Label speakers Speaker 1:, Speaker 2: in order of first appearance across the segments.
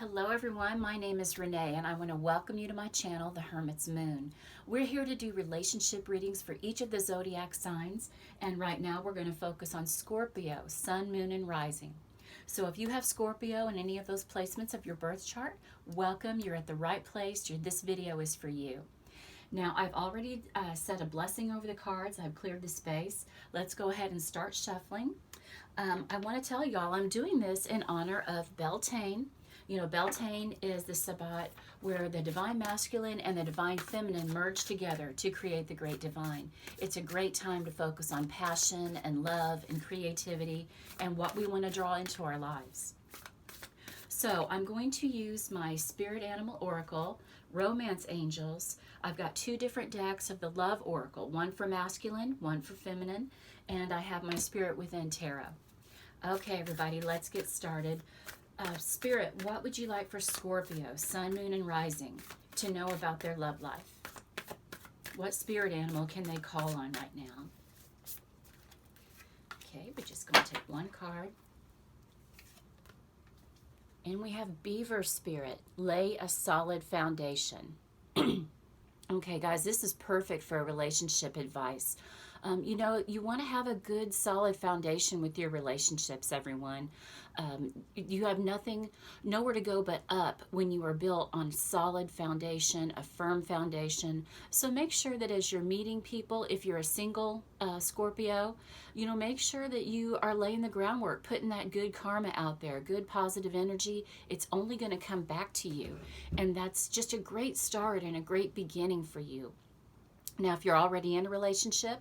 Speaker 1: Hello everyone, my name is Renee and I want to welcome you to my channel, The Hermit's Moon. We're here to do relationship readings for each of the zodiac signs, and right now we're going to focus on Scorpio, Sun, Moon, and Rising. So if you have Scorpio in any of those placements of your birth chart, welcome, you're at the right place, this video is for you. Now I've already said a blessing over the cards, I've cleared the space. Let's go ahead and start shuffling. I want to tell y'all I'm doing this in honor of Beltane. You know, Beltane is the Sabbat where the divine masculine and the divine feminine merge together to create the great divine. It's a great time to focus on passion and love and creativity and what we want to draw into our lives. So I'm going to use my Spirit Animal Oracle, Romance Angels. I've got two different decks of the Love Oracle, one for masculine, one for feminine, and I have my Spirit Within Tarot. Okay, everybody, let's get started. Spirit, what would you like for Scorpio, Sun, Moon, and Rising to know about their love life? What spirit animal can they call on right now? Okay, we're just going to take one card. And we have Beaver Spirit, lay a solid foundation. Okay, guys, this is perfect for relationship advice. You know, you want to have a good, solid foundation with your relationships, everyone. You have nowhere to go but up when you are built on solid foundation, a firm foundation. So make sure that as you're meeting people, if you're a single Scorpio, you know, make sure that you are laying the groundwork, putting that good karma out there, good positive energy. It's only going to come back to you. And that's just a great start and a great beginning for you. Now, if you're already in a relationship,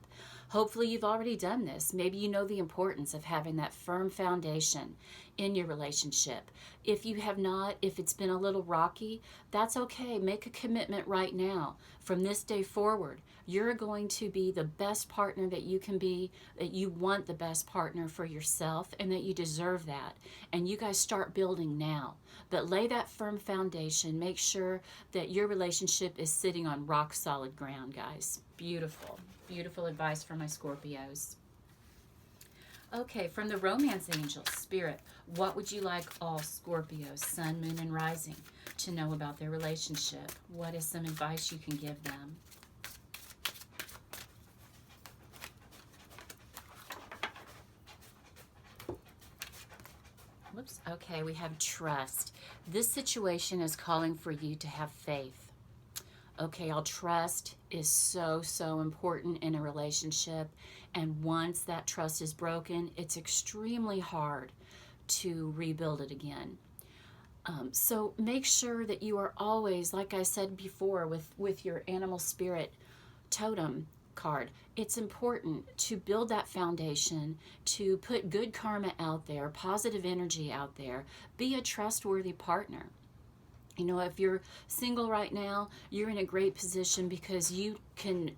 Speaker 1: hopefully you've already done this. Maybe you know the importance of having that firm foundation in your relationship. If you have not, if it's been a little rocky, that's okay. Make a commitment right now. From this day forward, you're going to be the best partner that you can be, that you want the best partner for yourself, and that you deserve that. And you guys start building now. But lay that firm foundation. Make sure that your relationship is sitting on rock solid ground, guys. Beautiful, beautiful advice for my Scorpios. Okay, from the Romance Angels, Spirit, what would you like all Scorpios, Sun, Moon, and Rising to know about their relationship? What is some advice you can give them? Whoops. Okay, we have trust. This situation is calling for you to have faith. Okay, all trust is so, so important in a relationship. And once that trust is broken, it's extremely hard to rebuild it again. So make sure that you are always, like I said before, with your animal spirit totem card, it's important to build that foundation, to put good karma out there, positive energy out there, be a trustworthy partner. You know, if you're single right now, you're in a great position because you can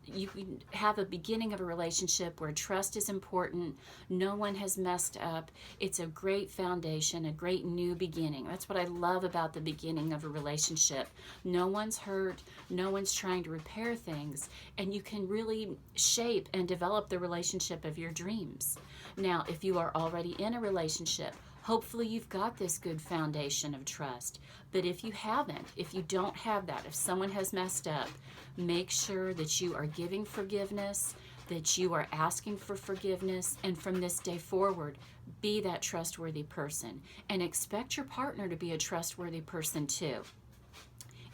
Speaker 1: have a beginning of a relationship where trust is important. No one has messed up. It's a great foundation, a great new beginning. That's what I love about the beginning of a relationship. No one's hurt. No one's trying to repair things. And you can really shape and develop the relationship of your dreams. Now, if you are already in a relationship, hopefully you've got this good foundation of trust. But if you haven't, if you don't have that, if someone has messed up, make sure that you are giving forgiveness, that you are asking for forgiveness, and from this day forward, be that trustworthy person. And expect your partner to be a trustworthy person too.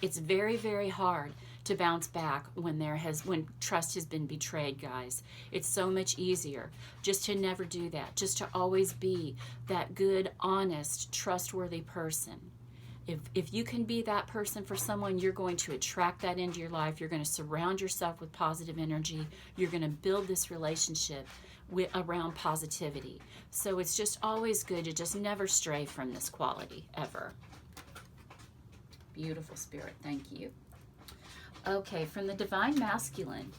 Speaker 1: It's very, very hard to bounce back when trust has been betrayed, guys. It's so much easier just to never do that, just to always be that good, honest, trustworthy person. If you can be that person for someone, you're going to attract that into your life. You're going to surround yourself with positive energy. You're going to build this relationship around positivity. So it's just always good to just never stray from this quality, ever. Beautiful, Spirit. Thank you. Okay, from the Divine Masculine,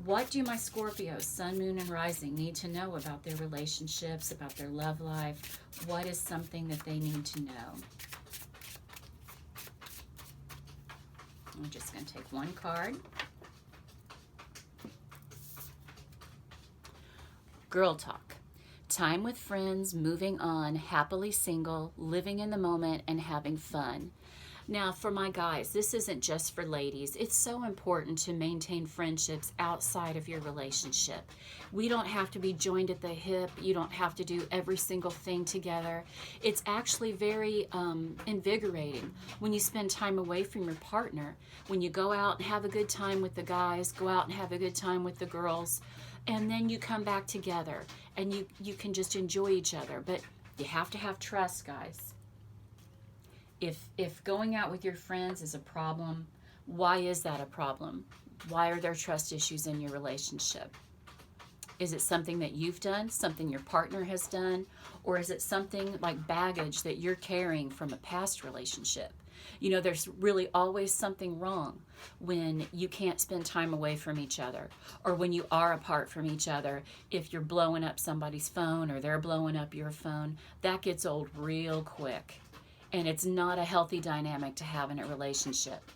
Speaker 1: what do my Scorpios, Sun, Moon, and Rising need to know about their relationships, about their love life? What is something that they need to know? I'm just going to take one card. Girl talk. Time with friends, moving on, happily single, living in the moment, and having fun. Now, for my guys, this isn't just for ladies. It's so important to maintain friendships outside of your relationship. We don't have to be joined at the hip. You don't have to do every single thing together. It's actually very invigorating when you spend time away from your partner, when you go out and have a good time with the guys, go out and have a good time with the girls, and then you come back together and you can just enjoy each other. But you have to have trust, guys. If going out with your friends is a problem, why is that a problem? Why are there trust issues in your relationship? Is it something that you've done, something your partner has done, or is it something like baggage that you're carrying from a past relationship? You know, there's really always something wrong when you can't spend time away from each other, or when you are apart from each other. If you're blowing up somebody's phone or they're blowing up your phone, that gets old real quick. And it's not a healthy dynamic to have in a relationship.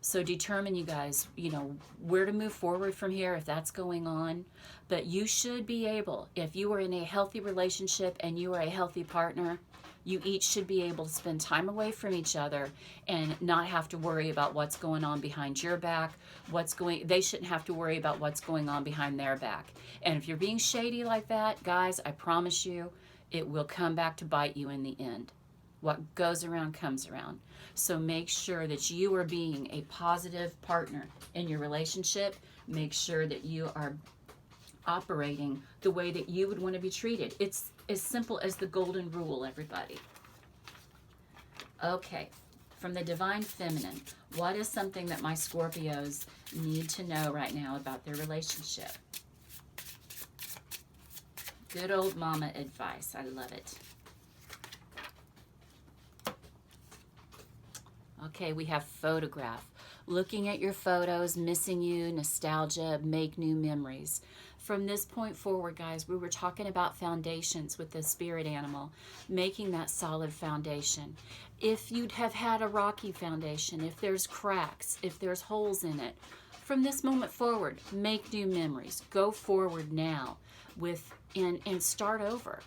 Speaker 1: So determine, you guys, you know, where to move forward from here if that's going on. But you should be able, if you are in a healthy relationship and you are a healthy partner, you each should be able to spend time away from each other and not have to worry about what's going on behind your back. They shouldn't have to worry about what's going on behind their back. And if you're being shady like that, guys, I promise you, it will come back to bite you in the end. What goes around comes around. So make sure that you are being a positive partner in your relationship. Make sure that you are operating the way that you would want to be treated. It's as simple as the golden rule, everybody. Okay, from the Divine Feminine, what is something that my Scorpios need to know right now about their relationship? Good old mama advice. I love it. Okay, we have photograph. Looking at your photos, missing you, nostalgia, make new memories. From this point forward, guys, we were talking about foundations with the spirit animal, making that solid foundation. If you'd have had a rocky foundation, if there's cracks, if there's holes in it, from this moment forward, make new memories. Go forward now and start over.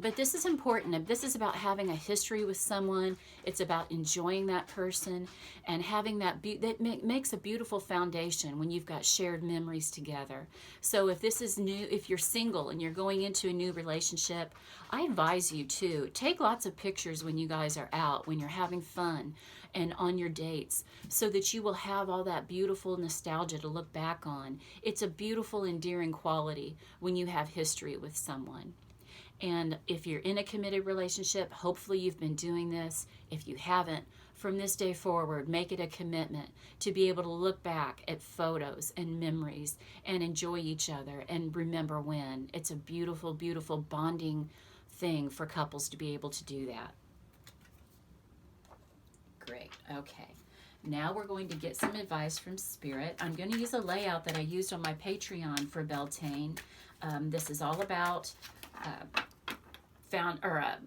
Speaker 1: But this is important. This is about having a history with someone. It's about enjoying that person and having that makes a beautiful foundation when you've got shared memories together. So if this is new, if you're single and you're going into a new relationship, I advise you to take lots of pictures when you guys are out, when you're having fun and on your dates, so that you will have all that beautiful nostalgia to look back on. It's a beautiful, endearing quality when you have history with someone. And if you're in a committed relationship, hopefully you've been doing this. If you haven't, from this day forward, make it a commitment to be able to look back at photos and memories and enjoy each other and remember when. It's a beautiful, beautiful bonding thing for couples to be able to do that. Great. Okay. Now we're going to get some advice from Spirit. I'm going to use a layout that I used on my Patreon for Beltane. This is all about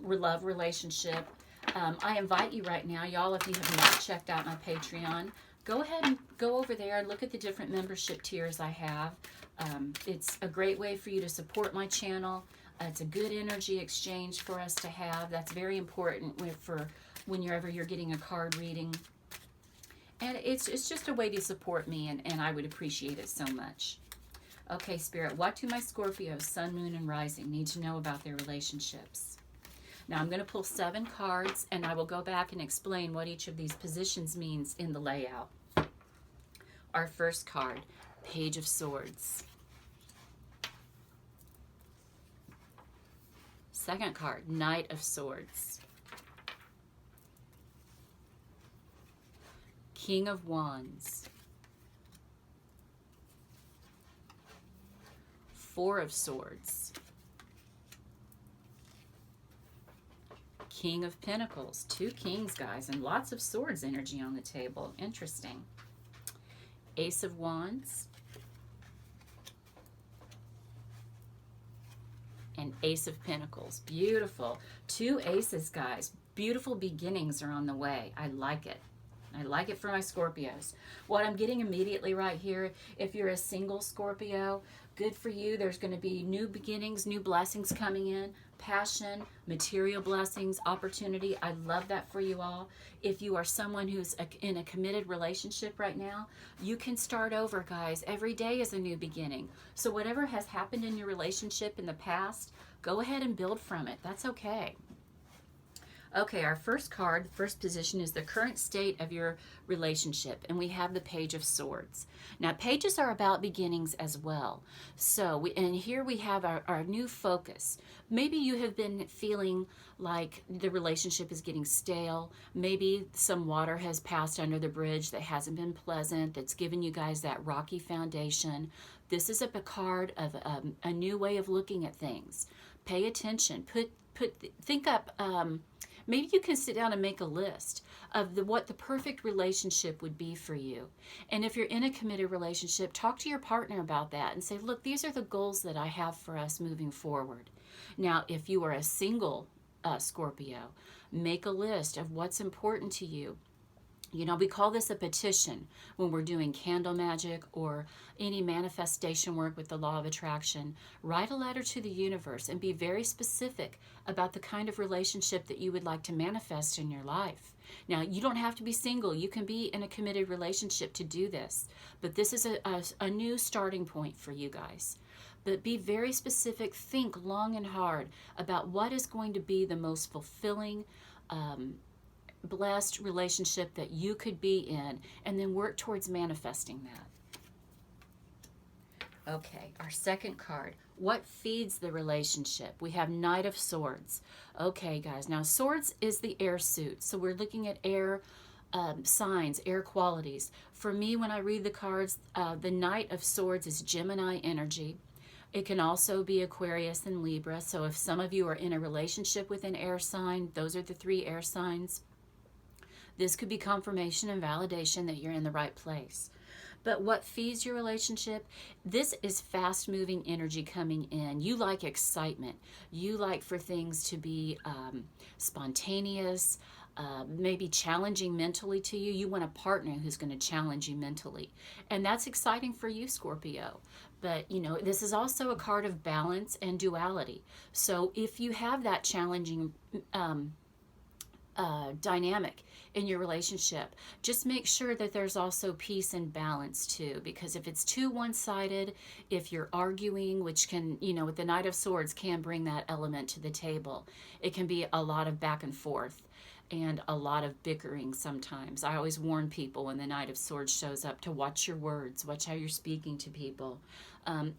Speaker 1: love relationship. I invite you right now, y'all, if you have not checked out my Patreon, go ahead and go over there and look at the different membership tiers I have. It's a great way for you to support my channel. It's a good energy exchange for us to have. That's very important for whenever you're getting a card reading. And it's just a way to support me, and I would appreciate it so much. Okay, Spirit, what do my Scorpios, Sun, Moon, and Rising need to know about their relationships? Now, I'm going to pull 7 cards, and I will go back and explain what each of these positions means in the layout. Our first card, Page of Swords. Second card, Knight of Swords. King of Wands. 4 of Swords. King of Pentacles. 2 kings, guys, and lots of swords energy on the table. Interesting. Ace of Wands. And Ace of Pentacles. Beautiful. 2 aces, guys. Beautiful beginnings are on the way. I like it. I like it for my Scorpios. What I'm getting immediately right here, if you're a single Scorpio, Good for you. There's going to be new beginnings, new blessings coming in, passion, material blessings, opportunity. I love that for you all. If you are someone who's in a committed relationship right now, you can start over, guys. Every day is a new beginning. So whatever has happened in your relationship in the past, go ahead and build from it. That's okay. Okay, our first card, first position, is the current state of your relationship, and we have the Page of Swords. Now, pages are about beginnings as well. So, and here we have our new focus. Maybe you have been feeling like the relationship is getting stale. Maybe some water has passed under the bridge that hasn't been pleasant, that's given you guys that rocky foundation. This is a card of a new way of looking at things. Pay attention. Think up. Maybe you can sit down and make a list of what the perfect relationship would be for you. And if you're in a committed relationship, talk to your partner about that and say, look, these are the goals that I have for us moving forward. Now, if you are a single Scorpio, make a list of what's important to you. You know, we call this a petition when we're doing candle magic or any manifestation work with the law of attraction. Write a letter to the universe and be very specific about the kind of relationship that you would like to manifest in your life. Now, you don't have to be single. You can be in a committed relationship to do this. But this is a new starting point for you guys. But be very specific. Think long and hard about what is going to be the most fulfilling, blessed relationship that you could be in, and then work towards manifesting that. Okay, our second card. What feeds the relationship? We have Knight of Swords. Okay, guys. Now, Swords is the air suit. So we're looking at air signs, air qualities. For me, when I read the cards, the Knight of Swords is Gemini energy. It can also be Aquarius and Libra. So if some of you are in a relationship with an air sign, those are the 3 air signs. This could be confirmation and validation that you're in the right place. But what feeds your relationship? This is fast-moving energy coming in. You like excitement. You like for things to be spontaneous, maybe challenging mentally to you. You want a partner who's going to challenge you mentally. And that's exciting for you, Scorpio. But, you know, this is also a card of balance and duality. So if you have that challenging dynamic in your relationship, just make sure that there's also peace and balance too, because if it's too one-sided, if you're arguing, which can, you know, with the Knight of Swords can bring that element to the table, it can be a lot of back and forth and a lot of bickering sometimes. I always warn people when the Knight of Swords shows up to watch your words, watch how you're speaking to people.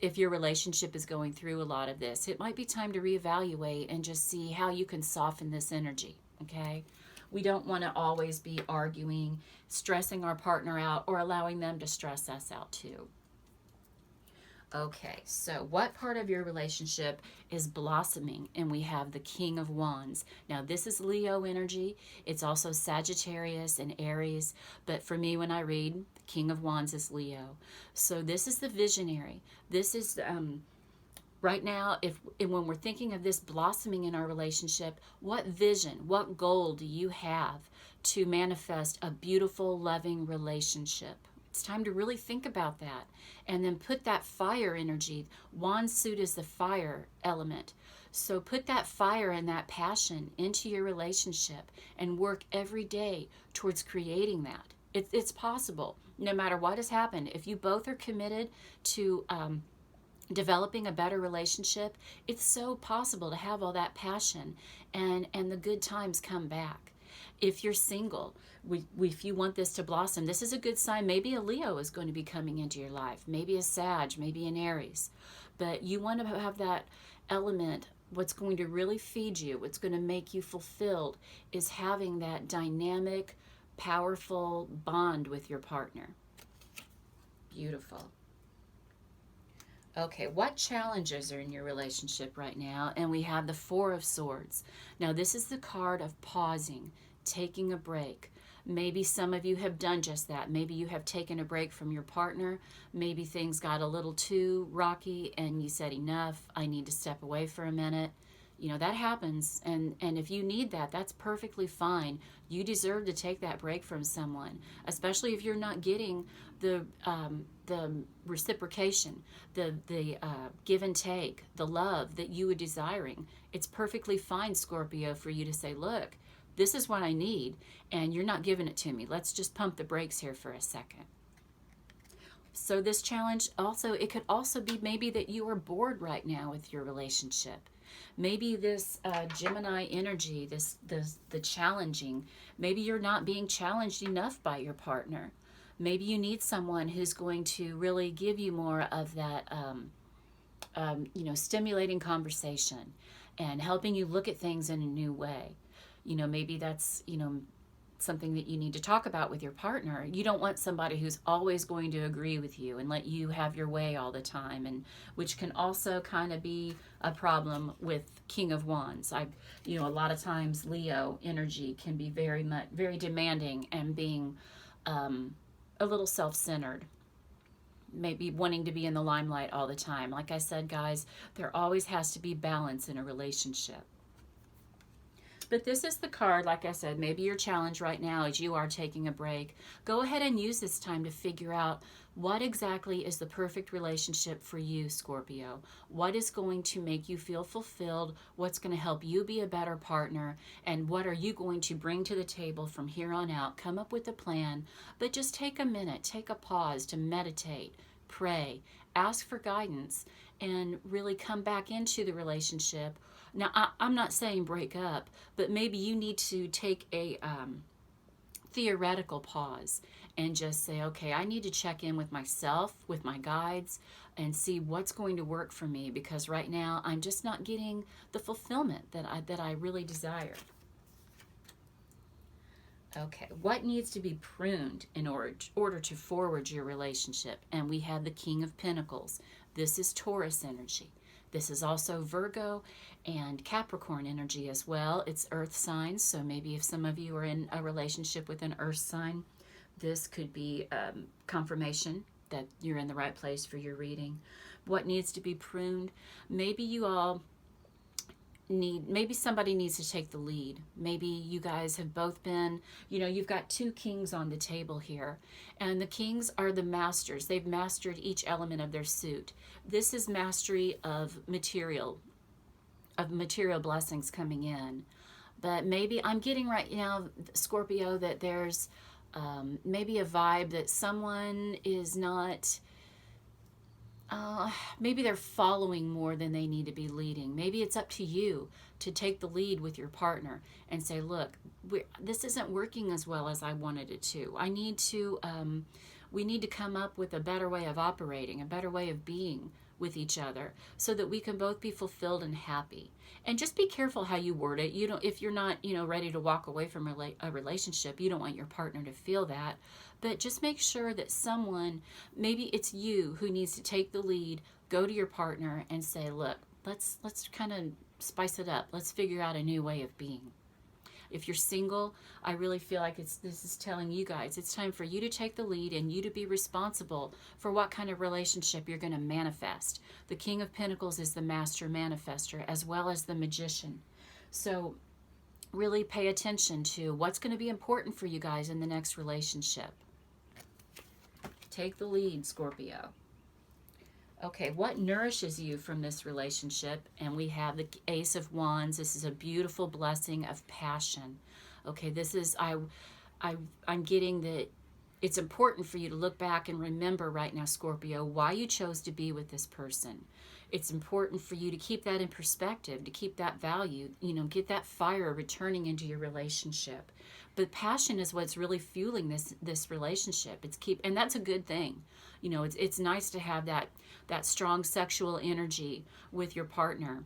Speaker 1: If your relationship is going through a lot of this, it might be time to reevaluate and just see how you can soften this energy. Okay, we don't want to always be arguing, stressing our partner out, or allowing them to stress us out too. Okay, so what part of your relationship is blossoming? And we have the King of Wands. Now, this is Leo energy. It's also Sagittarius and Aries. But for me, when I read, the King of Wands is Leo. So this is the visionary. This is right now, when we're thinking of this blossoming in our relationship, what vision, what goal do you have to manifest a beautiful, loving relationship? It's time to really think about that. And then put that fire energy. Wand suit is the fire element. So put that fire and that passion into your relationship and work every day towards creating that. It's possible. No matter what has happened, if you both are committed to developing a better relationship, it's so possible to have all that passion and the good times come back. If you're single, if you want this to blossom, this is a good sign. Maybe a Leo is going to be coming into your life, maybe a Sag, maybe an Aries. But you want to have that element. What's going to really feed you, what's going to make you fulfilled, is having that dynamic, powerful bond with your partner. Beautiful. Okay, what challenges are in your relationship right now? And we have the Four of Swords. Now, this is the card of pausing, taking a break. Maybe some of you have done just that. Maybe you have taken a break from your partner. Maybe things got a little too rocky and you said, enough, I need to step away for a minute. You know, that happens, and if you need that, that's perfectly fine. You deserve to take that break from someone, especially if you're not getting the reciprocation, the give and take, the love that you were desiring. It's perfectly fine, Scorpio, for you to say, look, this is what I need, and you're not giving it to me. Let's just pump the brakes here for a second. So this challenge also, it could also be maybe that you are bored right now with your relationship. Maybe this Gemini energy, the challenging, maybe you're not being challenged enough by your partner. Maybe you need someone who's going to really give you more of that, you know, stimulating conversation and helping you look at things in a new way. You know, maybe that's, you know, something that you need to talk about with your partner. You don't want somebody who's always going to agree with you and let you have your way all the time, and which can also kind of be a problem with King of Wands. You know, a lot of times Leo energy can be very demanding and being a little self-centered, maybe wanting to be in the limelight all the time. Like I said, guys, there always has to be balance in a relationship. But this is the card, like I said, maybe your challenge right now is you are taking a break. Go ahead and use this time to figure out what exactly is the perfect relationship for you, Scorpio. What is going to make you feel fulfilled? What's going to help you be a better partner? And what are you going to bring to the table from here on out? Come up with a plan, but just take a minute, take a pause to meditate, pray, ask for guidance, and really come back into the relationship. Now, I'm not saying break up, but maybe you need to take a theoretical pause and just say, okay, I need to check in with myself, with my guides, and see what's going to work for me, because right now I'm just not getting the fulfillment that I really desire. Okay, what needs to be pruned in order to forward your relationship? And we have the King of Pentacles. This is Taurus energy. This is also Virgo and Capricorn energy as well. It's earth signs, so maybe if some of you are in a relationship with an earth sign, this could be confirmation that you're in the right place for your reading. What needs to be pruned? Maybe you all maybe somebody needs to take the lead. Maybe you guys have both been, you know, you've got two kings on the table here, and the kings are the masters. They've mastered each element of their suit. This is mastery of material blessings coming in. But maybe I'm getting right now, Scorpio, that there's maybe a vibe that someone is not, maybe they're following more than they need to be leading. Maybe it's up to you to take the lead with your partner and say, look, this isn't working as well as I wanted it to. We need to come up with a better way of operating, a better way of being with each other, so that we can both be fulfilled and happy. And just be careful how you word it. You don't, if you're not, you know, ready to walk away from a relationship, you don't want your partner to feel that. But just make sure that someone, maybe it's you who needs to take the lead, go to your partner and say, look, let's kind of spice it up. Let's figure out a new way of being. If you're single, I really feel like this is telling you guys, it's time for you to take the lead and you to be responsible for what kind of relationship you're going to manifest. The King of Pentacles is the master manifester as well as the magician. So really pay attention to what's going to be important for you guys in the next relationship. Take the lead, Scorpio. Okay, what nourishes you from this relationship? And we have the Ace of Wands. This is a beautiful blessing of passion. Okay, this is, I'm getting that it's important for you to look back and remember right now, Scorpio, why you chose to be with this person. It's important for you to keep that in perspective, to keep that value, you know, get that fire returning into your relationship. But passion is what's really fueling this relationship. And that's a good thing. You know, it's nice to have that strong sexual energy with your partner.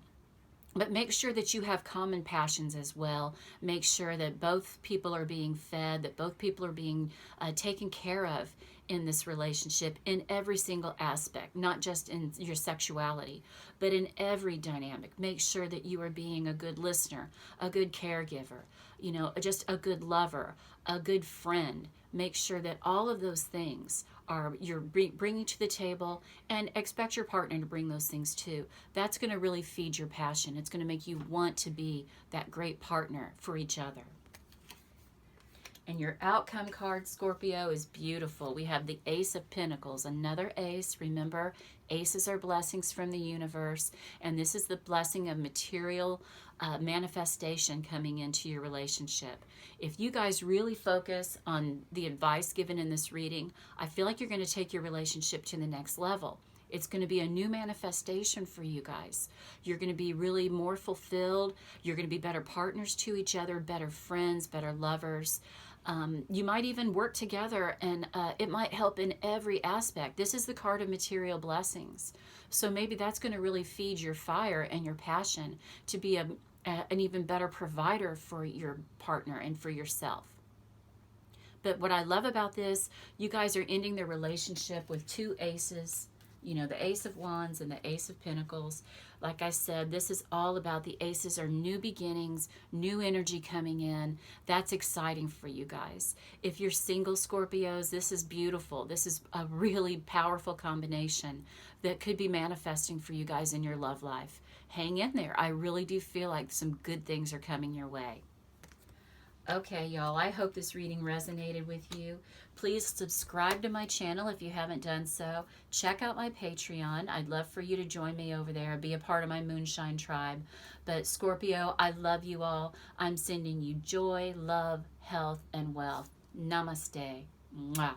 Speaker 1: But make sure that you have common passions as well. Make sure that both people are being fed, that both people are being taken care of in this relationship in every single aspect, not just in your sexuality, but in every dynamic. Make sure that you are being a good listener, a good caregiver, you know, just a good lover, a good friend. Make sure that all of those things you're bringing to the table, and expect your partner to bring those things too. That's going to really feed your passion. It's going to make you want to be that great partner for each other. And your outcome card, Scorpio, is beautiful. We have the Ace of Pentacles, another ace. Remember, aces are blessings from the universe, and this is the blessing of material manifestation coming into your relationship. If you guys really focus on the advice given in this reading, I feel like you're going to take your relationship to the next level. It's going to be a new manifestation for you guys. You're going to be really more fulfilled. You're going to be better partners to each other, better friends, better lovers. You might even work together, and it might help in every aspect. This is the card of material blessings. So maybe that's going to really feed your fire and your passion to be an even better provider for your partner and for yourself. But what I love about this, you guys are ending the relationship with two aces. You know, the Ace of Wands and the Ace of Pentacles. Like I said, this is all about the aces are new beginnings, new energy coming in. That's exciting for you guys. If you're single Scorpios, this is beautiful. This is a really powerful combination that could be manifesting for you guys in your love life. Hang in there. I really do feel like some good things are coming your way. Okay, y'all, I hope this reading resonated with you. Please subscribe to my channel if you haven't done so. Check out my Patreon. I'd love for you to join me over there, be a part of my Moonshine Tribe. But Scorpio, I love you all. I'm sending you joy, love, health, and wealth. Namaste. Mwah.